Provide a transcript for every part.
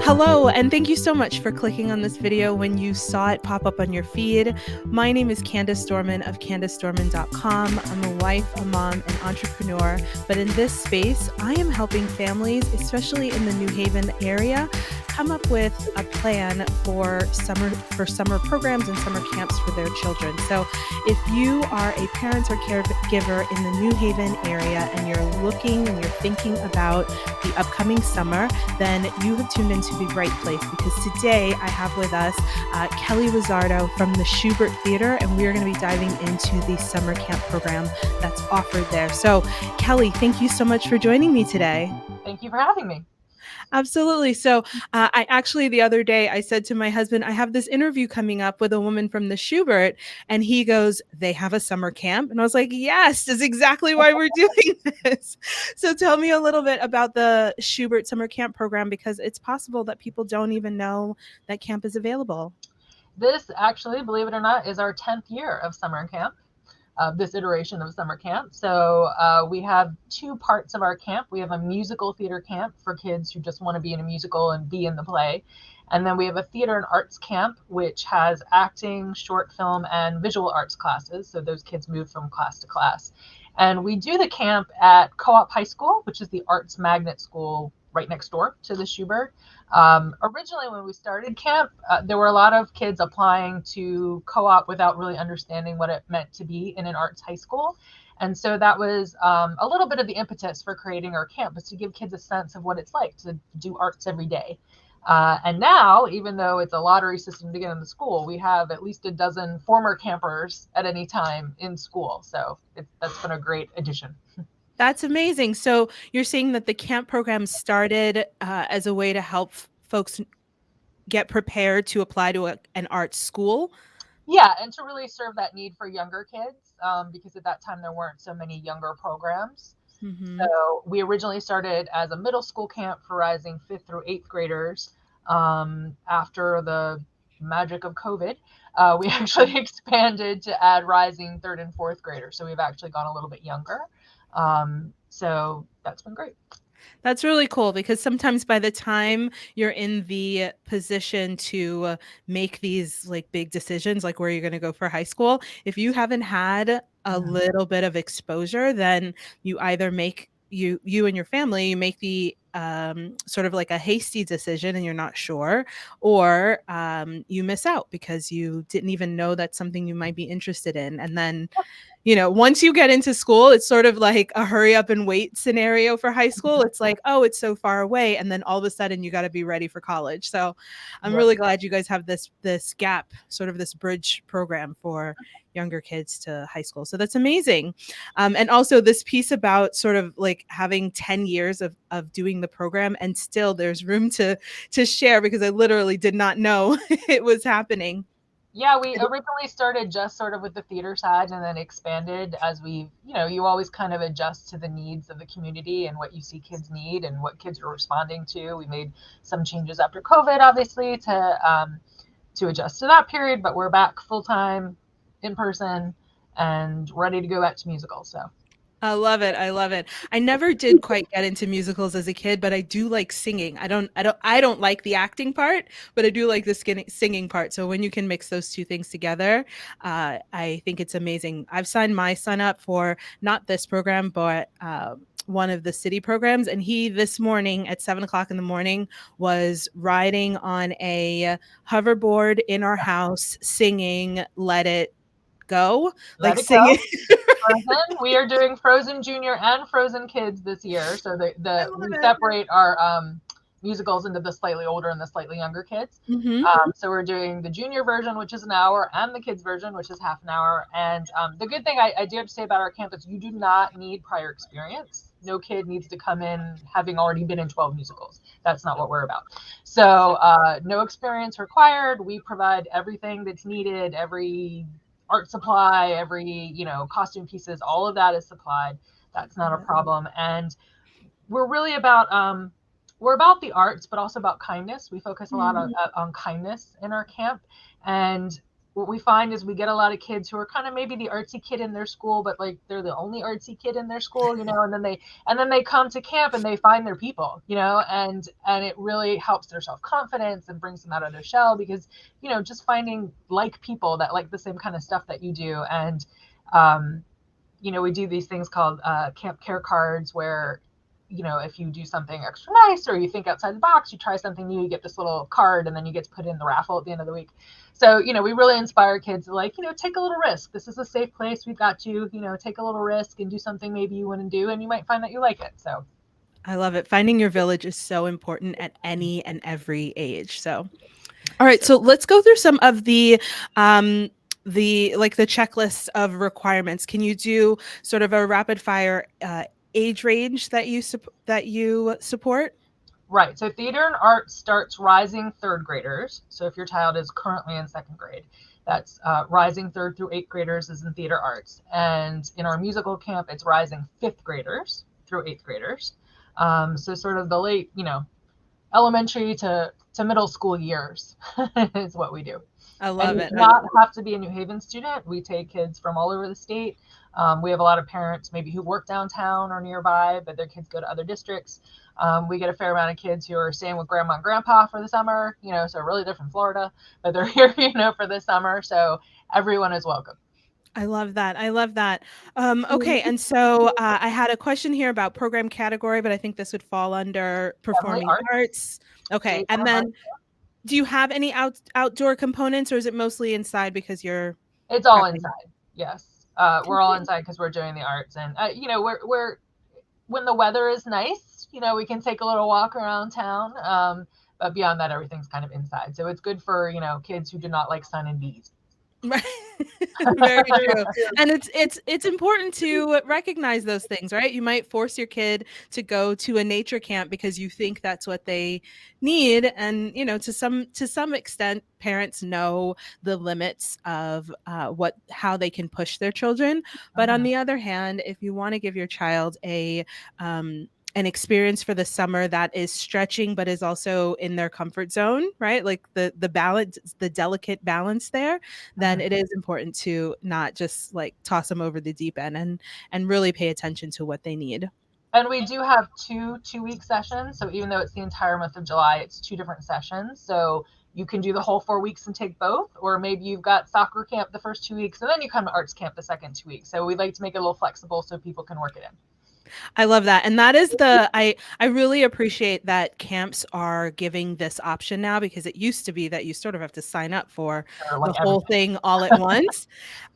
Hello, and thank you so much for clicking on this video when you saw it pop up on your feed. My name is Candice Dormon of CandiceDormon.com. I'm a wife, a mom, an entrepreneur, but in this space, I am helping families, especially in the New Haven area, come up with a plan for summer programs and summer camps for their children. So if you are a parent or caregiver in the New Haven area and you're looking and you're thinking about the upcoming summer, then you have tuned into the right place, because today I have with us Kelly Wuzzardo from the Shubert Theater, and we are going to be diving into the summer camp program that's offered there. So Kelly, thank you so much for joining me today. Thank you for having me. Absolutely. So I actually, the other day, I said to my husband, I have this interview coming up with a woman from the Shubert, and he goes, they have a summer camp. And I was like, yes, that's exactly why we're doing this. So tell me a little bit about the Shubert summer camp program, because it's possible that people don't even know that camp is available. This actually, believe it or not, is our 10th year of summer camp. This iteration of summer camp. So we have two parts of our camp. We have a musical theater camp for kids who just want to be in a musical and be in the play. And then we have a theater and arts camp, which has acting, short film, and visual arts classes. So those kids move from class to class. And we do the camp at Co-op High School, which is the arts magnet school right next door to the Shubert. Originally, when we started camp, there were a lot of kids applying to co-op without really understanding what it meant to be in an arts high school. And so that was a little bit of the impetus for creating our camp, was to give kids a sense of what it's like to do arts every day. And now, even though it's a lottery system to get in the school, we have at least a dozen former campers at any time in school. So that's been a great addition. That's amazing. So you're saying that the camp program started as a way to help folks get prepared to apply to an art school? Yeah, and to really serve that need for younger kids, because at that time there weren't so many younger programs. Mm-hmm. So we originally started as a middle school camp for rising 5th through 8th graders. After the magic of COVID, we actually expanded to add rising 3rd and 4th graders. So we've actually gone a little bit younger. So that's been great. That's really cool, because sometimes by the time you're in the position to make these like big decisions, like where you're going to go for high school, if you haven't had a little bit of exposure, then you either make you and your family, you make the sort of like a hasty decision and you're not sure, or you miss out because you didn't even know that's something you might be interested in. And then once you get into school, it's sort of like a hurry up and wait scenario for high school. It's like, oh, it's so far away. And then all of a sudden you got to be ready for college. So I'm really glad you guys have this gap, sort of this bridge program for younger kids to high school. So that's amazing. And also this piece about sort of like having 10 years of doing the program, and still there's room to share, because I literally did not know it was happening. Yeah, we originally started just sort of with the theater side and then expanded as you always kind of adjust to the needs of the community and what you see kids need and what kids are responding to. We made some changes after COVID, obviously, to adjust to that period, but we're back full time, in person, and ready to go back to musicals. So I love it. I love it. I never did quite get into musicals as a kid, but I do like singing. I don't like the acting part, but I do like the singing part. So when you can mix those two things together, I think it's amazing. I've signed my son up for not this program, but one of the city programs. And he, this morning at 7:00 in the morning, was riding on a hoverboard in our house, singing "Let It Go," let like it singing. go. Frozen. We are doing Frozen Junior and Frozen Kids this year. So we separate our musicals into the slightly older and the slightly younger kids. Mm-hmm. So we're doing the junior version, which is an hour, and the kids version, which is half an hour. And the good thing I do have to say about our camp is you do not need prior experience. No kid needs to come in having already been in 12 musicals. That's not what we're about. So no experience required. We provide everything that's needed, every art supply, every costume pieces, all of that is supplied. That's not a problem. And we're really about the arts, but also about kindness. We focus a lot on kindness in our camp. And what we find is we get a lot of kids who are kind of maybe the artsy kid in their school, but like they're the only artsy kid in their school, and then they come to camp and they find their people, and it really helps their self-confidence and brings them out of their shell, because just finding like people that like the same kind of stuff that you do. And um, we do these things called camp care cards, where if you do something extra nice or you think outside the box, you try something new, you get this little card, and then you get to put it in the raffle at the end of the week. So we really inspire kids to, like, take a little risk. This is a safe place, we've got you. Take a little risk and do something maybe you wouldn't do, and you might find that you like it. So I love it. Finding your village is so important at any and every age. So, all right, so let's go through some of um the checklist of requirements. Can you do sort of a rapid fire age range that you support? right, so theater and art starts rising third graders. So if your child is currently in second grade, that's rising third through eighth graders is in theater arts. And in our musical camp, it's rising fifth graders through eighth graders. So sort of the late, elementary to middle school years is what we do. I And love you it. do not have to be a New Haven student. We take kids from all over the state. We have a lot of parents maybe who work downtown or nearby, but their kids go to other districts. We get a fair amount of kids who are staying with grandma and grandpa for the summer, so really they're from Florida, but they're here, for the summer. So everyone is welcome. I love that. I love that. Okay, and so I had a question here about program category, but I think this would fall under Definitely performing art. arts. Okay, and Daytime art. then do you have any outdoor components, or is it mostly inside because you're It's all prepping? inside. Yes. We're all inside because we're doing the arts, and we're when the weather is nice, we can take a little walk around town. But beyond that, everything's kind of inside. So it's good for, kids who do not like sun and bees. Right. Very true. And it's important to recognize those things, right? You might force your kid to go to a nature camp because you think that's what they need, and to some extent parents know the limits of how they can push their children. But on Mhm. the other hand, if you want to give your child an experience for the summer that is stretching but is also in their comfort zone, right? Like the balance, the delicate balance there, then Mhm. it is important to not just like toss them over the deep end, and really pay attention to what they need. And we do have two-week sessions. So even though it's the entire month of July, it's two different sessions. So you can do the whole 4 weeks and take both, or maybe you've got soccer camp the first 2 weeks and then you come to arts camp the second 2 weeks. So we like to make it a little flexible so people can work it in. I love that. And that is I really appreciate that camps are giving this option now, because it used to be that you sort of have to sign up for Or the like whole everything. thing all at once.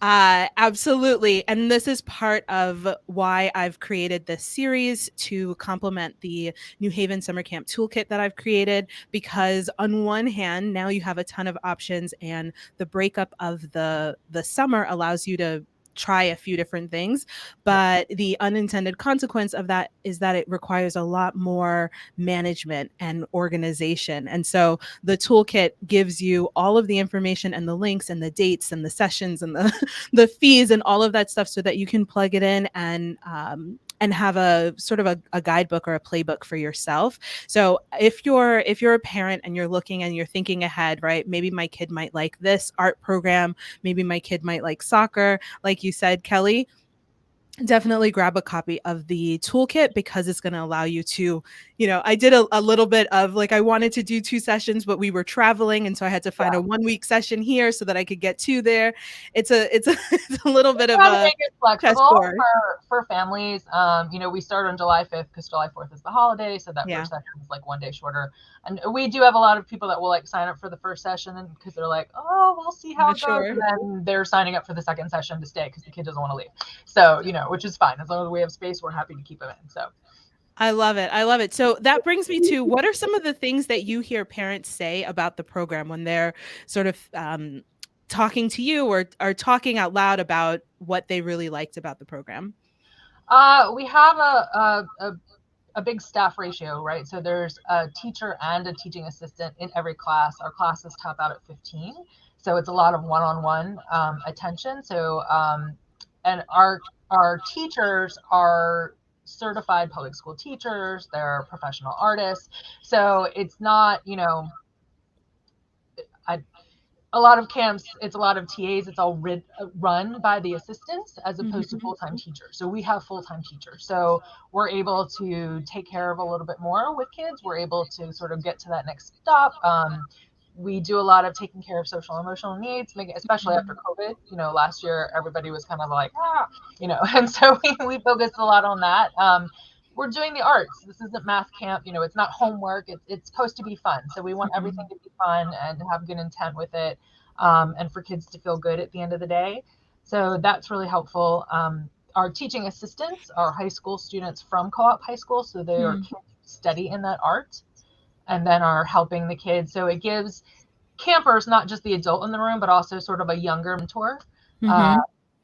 Absolutely. And this is part of why I've created this series to complement the New Haven Summer Camp Toolkit that I've created, because on one hand, now you have a ton of options, and the breakup of the summer allows you to try a few different things. Yeah. But the unintended consequence of that is that it requires a lot more management and organization. And so the toolkit gives you all of the information and the links and the dates and the sessions and the the fees and all of that stuff, so that you can plug it in and have a sort of a guidebook or a playbook for yourself. So if you're a parent and you're looking and you're thinking ahead, right? Maybe my kid might like this art program, maybe my kid might like soccer, like you said, Kelly, definitely grab a copy of the toolkit, because it's going to allow you to, I did a little bit of like, I wanted to do 2 sessions, but we were traveling. And so I had to find a 1 week session here so that I could get two there. It's a little bit of Try to a make it chess flexible board. for families. We start on July 5th because July 4th is the holiday, so that Yeah, first session is like one day shorter. And we do have a lot of people that will like sign up for the first session, and because they're like, oh, we'll see how it goes, sure. and then they're signing up for the second session to stay because the kid doesn't want to leave. So which is fine, as long as we have space, we're happy to keep them in. So I love it. I love it. So that brings me to, what are some of the things that you hear parents say about the program when they're sort of talking to you, or talking out loud about what they really liked about the program? we have a big staff ratio, right? So there's a teacher and a teaching assistant in every class. Our classes top out at 15. So it's a lot of one-on-one attention. So, and our teachers are certified public school teachers, they're professional artists. So it's not, I, a lot of camps, it's a lot of TAs. It's all run by the assistants as opposed to Mhm. full-time teachers. So we have full-time teachers. So we're able to take care of a little bit more with kids. We're able to sort of get to that next stop. We do a lot of taking care of social and emotional needs, especially after Mhm. COVID. Last year everybody was kind of like, and so we focused a lot on that. We're doing the arts. This isn't math camp. It's not homework. It's supposed to be fun. So we want everything Mhm. to be fun and to have good intent with it, and for kids to feel good at the end of the day. So that's really helpful. Our teaching assistants are high school students from Co-op High School. So they are Mhm. kids who study in that art and then are helping the kids. So it gives campers, not just the adult in the room, but also sort of a younger mentor, uh,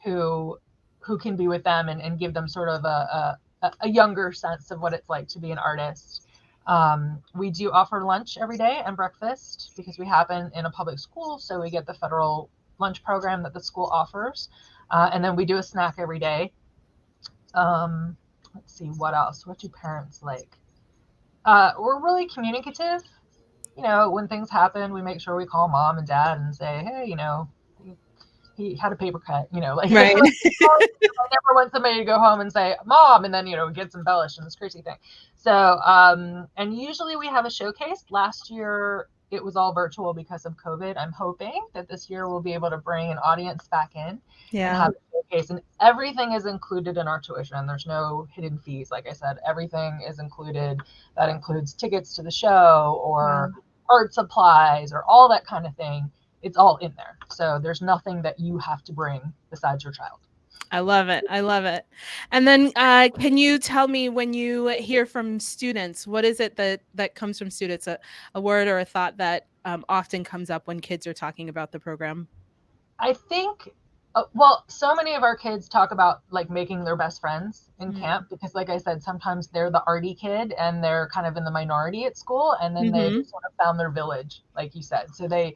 Mhm. who can be with them and give them sort of a younger sense of what it's like to be an artist. We do offer lunch every day and breakfast because we happen in a public school, so we get the federal lunch program that the school offers, and then we do a snack every day. Um, let's see, what else? What do parents like? We're really communicative. When things happen, we make sure we call mom and dad and say, hey, he had a paper cut, like, like Right. I never want somebody to go home and say, mom, and then, it gets embellished and this crazy thing. So, and usually we have a showcase. Last year, it was all virtual because of COVID. I'm hoping that this year we'll be able to bring an audience back in and Yeah. have a showcase. And everything is included in our tuition. There's no hidden fees. Like I said, everything is included. That includes tickets to the show or Wow. art supplies or all that kind of thing. It's all in there. So there's nothing that you have to bring besides your child. I love it. I love it. And then, can you tell me when you hear from students, what is it that comes from students? A word or a thought that often comes up when kids are talking about the program? I think, well, so many of our kids talk about like making their best friends in Mm. camp because, like I said, sometimes they're the arty kid and they're kind of in the minority at school, and then they Mhm. sort of found their village, like you said. So they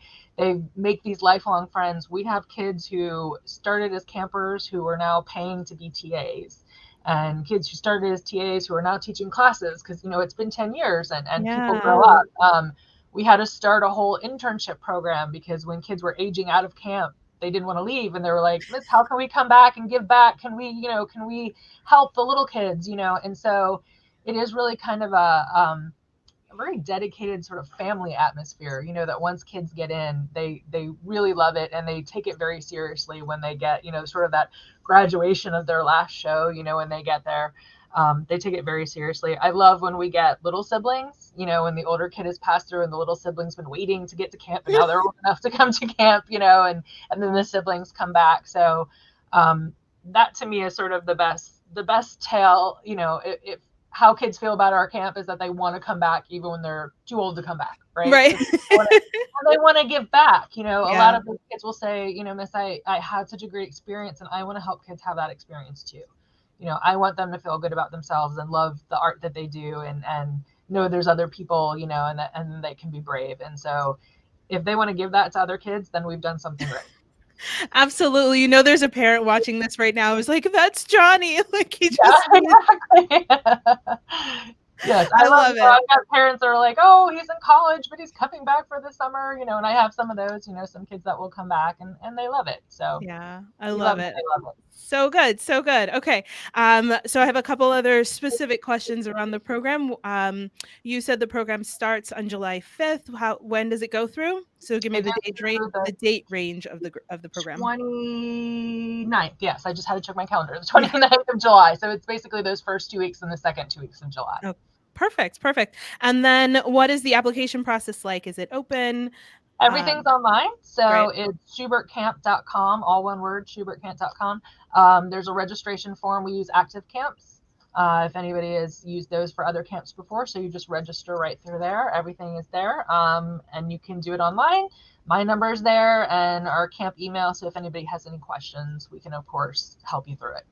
make these lifelong friends. We have kids who started as campers who are now paying to be TAs. And kids who started as TAs who are now teaching classes because it's been 10 years and people grow Yeah. up. We had to start a whole internship program because when kids were aging out of camp, they didn't want to leave and they were like, Miss, how can we come back and give back? Can we help the little kids? And so it is really kind of a very dedicated sort of family atmosphere, that once kids get in, they really love it and they take it very seriously when they get, sort of that graduation of their last show, when they get there. They take it very seriously. I love when we get little siblings, when the older kid has passed through and the little siblings been waiting to get to camp, and now they're old enough to come to camp, and then the siblings come back. So that to me is sort of the best tale. If how kids feel about our camp is that they want to come back even when they're too old to come back, right? Right. Because they want to give back. A lot Yeah. of the kids will say, Miss, I had such a great experience and I want to help kids have that experience too. I want them to feel good about themselves and love the art that they do and know there's other people, and they can be brave. And so if they want to give that to other kids, then we've done something right. Absolutely. There's a parent watching this right now who's like, "That's Johnny." Like he Yeah, just needs exactly. Yes, I I love, love it. I've got parents that are like, oh, he's in college, but he's coming back for the summer, and I have some of those, some kids that will come back and they love it. So Yeah, I we love love it. it. They love it. So good, so good. Okay. So I have a couple other specific questions around the program. You said the program starts on July 5th. When does it go through? So give me It the goes through the the date range of the program. 29th. Yes, I just had to check my calendar. The Yeah. 29th of July. So it's basically those first 2 weeks and the second 2 weeks of July. Oh, perfect, perfect. And then what is the application process like? Is it open? Everything's Um, online. So right. it's subertcamp.com, all one word, subertcamp.com. There's a registration form. We use Active Camps. If anybody has used those for other camps before, so you just register right through there. Everything is there, and you can do it online. My number is there and our camp email. So if anybody has any questions, we can, of course, help you through it.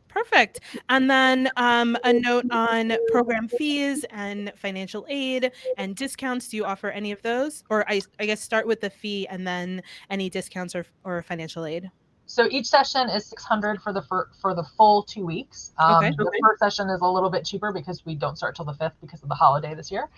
Perfect. And then a note on program fees and financial aid and discounts. Do you offer any of those? Or I guess start with the fee and then any discounts or financial aid. So each session is $600 for the full 2 weeks. Okay. The first session is a little bit cheaper because we don't start till the 5th because of the holiday this year.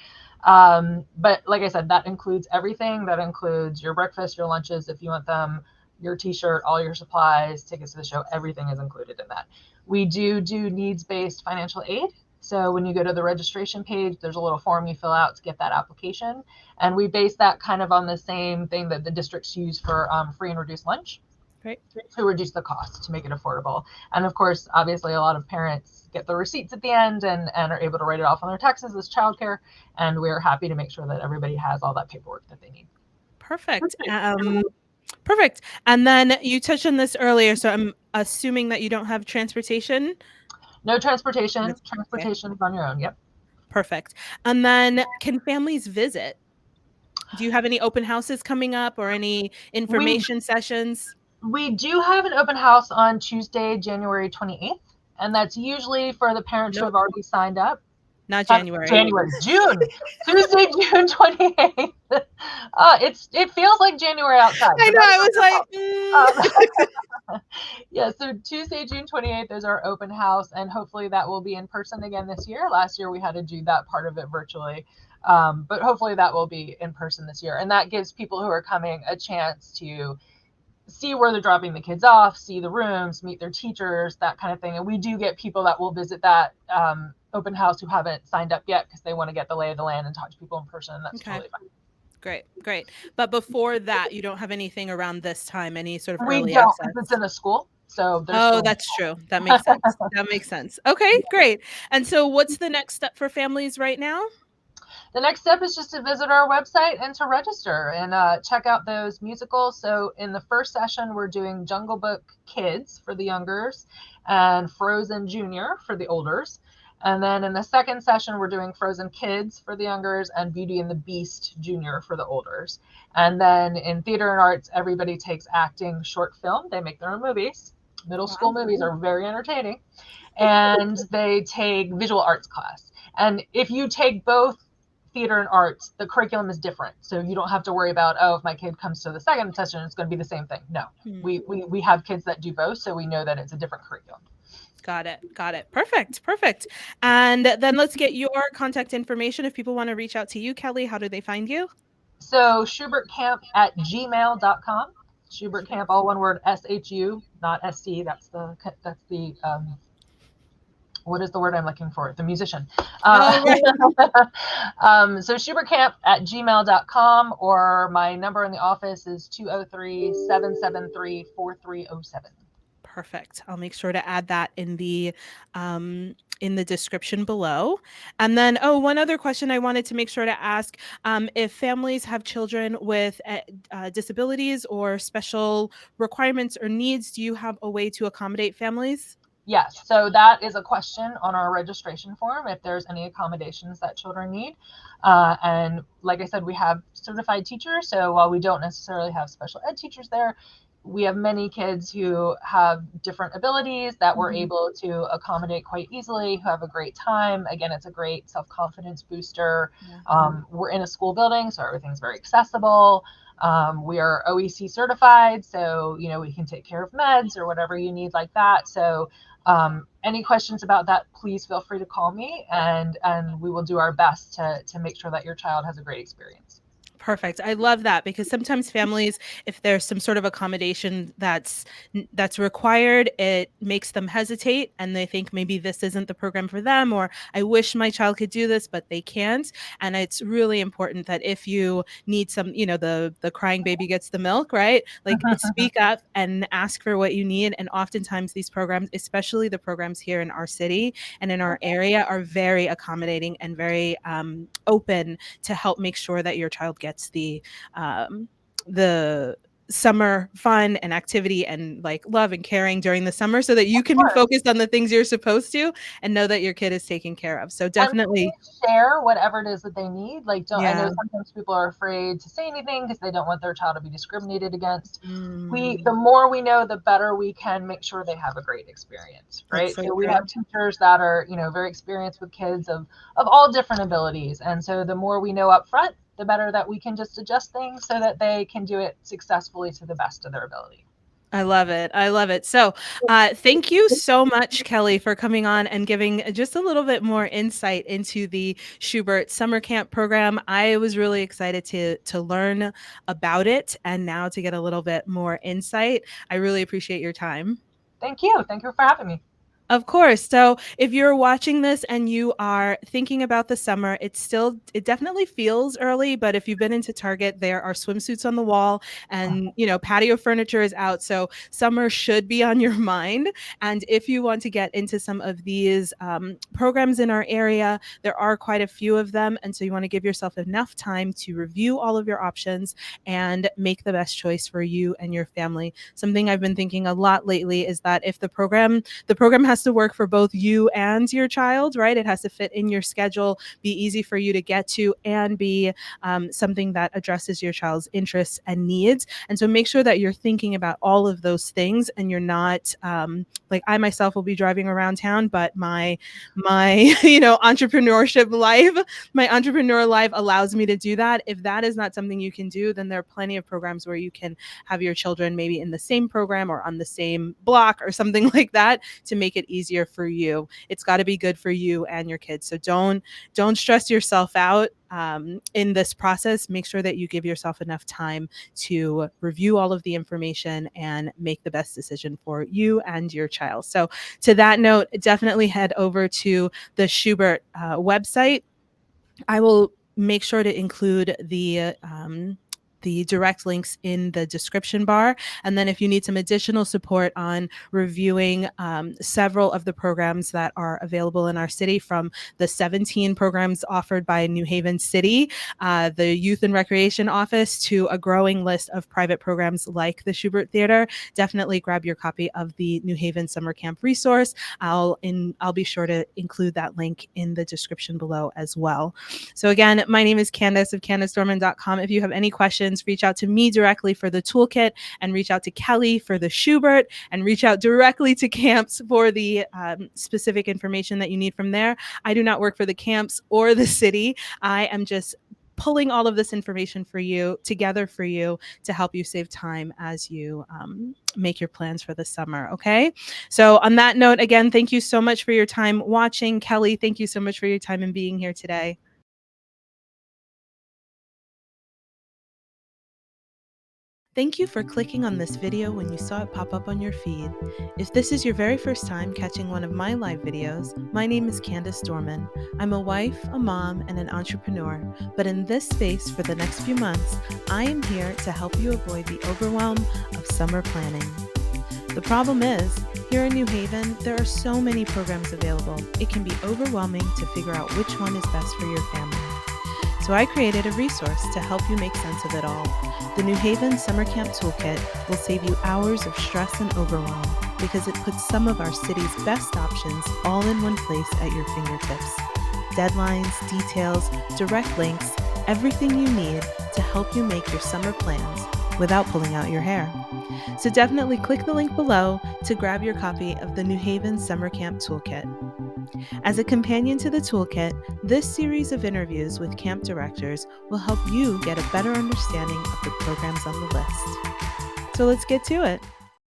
But like I said, that includes everything. That includes your breakfast, your lunches, if you want them, your t-shirt, all your supplies, tickets to the show, everything is included in that. We do needs-based financial aid. So when you go to the registration page, there's a little form you fill out to get that application. And we base that kind of on the same thing that the districts use for free and reduced lunch. Right. To reduce the cost, to make it affordable. And of course, obviously, a lot of parents get the receipts at the end and are able to write it off on their taxes as childcare. And we're happy to make sure that everybody has all that paperwork that they need. Perfect. Perfect. And then you touched on this earlier, so I'm assuming that you don't have transportation? No transportation. Okay. Transportation is on your own. Yep. Perfect. And then can families visit? Do you have any open houses coming up or any information sessions? We do have an open house on Tuesday, January 28th, and that's usually for the parents who have already signed up. Not January. June. Tuesday, June 28th. It feels like January outside. I know. I was like, yeah. So Tuesday, June 28th is our open house, and hopefully that will be in person again this year. Last year we had to do that part of it virtually, but hopefully that will be in person this year, and that gives people who are coming a chance to see where they're dropping the kids off, see the rooms, meet their teachers, that kind of thing. And we do get people that will visit that open house who haven't signed up yet because they want to get the lay of the land and talk to people in person. And that's totally fine. Great. But before that, you don't have anything around this time, any sort of early We don't, access? because it's in a school. So that's true. That makes sense. Okay, great. And so what's the next step for families right now? The next step is just to visit our website and to register and check out those musicals. So in the first session, we're doing Jungle Book Kids for the youngers and Frozen Junior for the olders. And then in the second session, we're doing Frozen Kids for the youngers and Beauty and the Beast Junior for the olders. And then in theater and arts, everybody takes acting, short film. They make their own movies. Middle school movies are very entertaining. And they take visual arts class. And if you take both theater and arts, the curriculum is different. So you don't have to worry about, if my kid comes to the second session, it's going to be the same thing. No, we have kids that do both. So we know that it's a different curriculum. Got it. Perfect. And then let's get your contact information. If people want to reach out to you, Kelly, how do they find you? So subertcamp@gmail.com. Shubert Camp, all one word, SHU, not SC. That's the what is the word I'm looking for? The musician. So subertcamp@gmail.com, or my number in the office is 203-773-4307. Perfect. I'll make sure to add that in the description below. And then, one other question I wanted to make sure to ask, if families have children with disabilities or special requirements or needs, do you have a way to accommodate families? Yes, so that is a question on our registration form, if there's any accommodations that children need. And like I said, we have certified teachers, so while we don't necessarily have special ed teachers there, we have many kids who have different abilities that we're able to accommodate quite easily, who have a great time. Again, it's a great self-confidence booster. We're in a school building, so everything's very accessible. We are OEC certified, so we can take care of meds or whatever you need like that. So any questions about that, please feel free to call me, and we will do our best to make sure that your child has a great experience. Perfect. I love that, because sometimes families, if there's some sort of accommodation that's required, it makes them hesitate and they think maybe this isn't the program for them, or I wish my child could do this, but they can't. And it's really important that if you need some, the crying baby gets the milk, right? Like speak up and ask for what you need. And oftentimes these programs, especially the programs here in our city and in our area, are very accommodating and very open to help make sure that your child gets the summer fun and activity and like love and caring during the summer, so that you can be focused on the things you're supposed to and know that your kid is taken care of. So definitely share whatever it is that they need. I know sometimes people are afraid to say anything because they don't want their child to be discriminated against. The more we know, the better we can make sure they have a great experience, right? So we have teachers that are very experienced with kids of all different abilities, and so the more we know up front, the better that we can just adjust things so that they can do it successfully to the best of their ability. I love it. I love it. So, thank you so much, Kelly, for coming on and giving just a little bit more insight into the Schubert Summer Camp program. I was really excited to learn about it and now to get a little bit more insight. I really appreciate your time. Thank you. Thank you for having me. Of course. So if you're watching this and you are thinking about the summer, it definitely feels early, but if you've been into Target, there are swimsuits on the wall and, patio furniture is out. So summer should be on your mind. And if you want to get into some of these programs in our area, there are quite a few of them. And so you want to give yourself enough time to review all of your options and make the best choice for you and your family. Something I've been thinking a lot lately is that if the program has to work for both you and your child, right? It has to fit in your schedule, be easy for you to get to, and be something that addresses your child's interests and needs. And so make sure that you're thinking about all of those things and you're not like I myself will be driving around town, but my entrepreneurship life, my entrepreneur life allows me to do that. If that is not something you can do, then there are plenty of programs where you can have your children maybe in the same program or on the same block or something like that to make it easier for you. It's got to be good for you and your kids. So don't stress yourself out in this process. Make sure that you give yourself enough time to review all of the information and make the best decision for you and your child. So to that note, definitely head over to the Schubert website. I will make sure to include the direct links in the description bar. And then if you need some additional support on reviewing several of the programs that are available in our city, from the 17 programs offered by New Haven City, the Youth and Recreation Office, to a growing list of private programs like the Shubert Theater, definitely grab your copy of the New Haven Summer Camp resource. I'll be sure to include that link in the description below as well. So again, my name is Candice of CandiceDormon.com. If you have any questions, reach out to me directly for the toolkit, and reach out to Kelly for the Schubert, and reach out directly to camps for the specific information that you need from there. I do not work for the camps or the city. I am just pulling all of this information for you together for you to help you save time as you make your plans for the summer. Okay. So on that note, again, thank you so much for your time watching. Kelly, thank you so much for your time and being here today. Thank you for clicking on this video when you saw it pop up on your feed. If this is your very first time catching one of my live videos, my name is Candice Dormon. I'm a wife, a mom, and an entrepreneur, but in this space for the next few months, I am here to help you avoid the overwhelm of summer planning. The problem is, here in New Haven, there are so many programs available, it can be overwhelming to figure out which one is best for your family. So I created a resource to help you make sense of it all. The New Haven Summer Camp Toolkit will save you hours of stress and overwhelm because it puts some of our city's best options all in one place at your fingertips. Deadlines, details, direct links, everything you need to help you make your summer plans without pulling out your hair. So definitely click the link below to grab your copy of the New Haven Summer Camp Toolkit. As a companion to the toolkit, this series of interviews with camp directors will help you get a better understanding of the programs on the list. So let's get to it.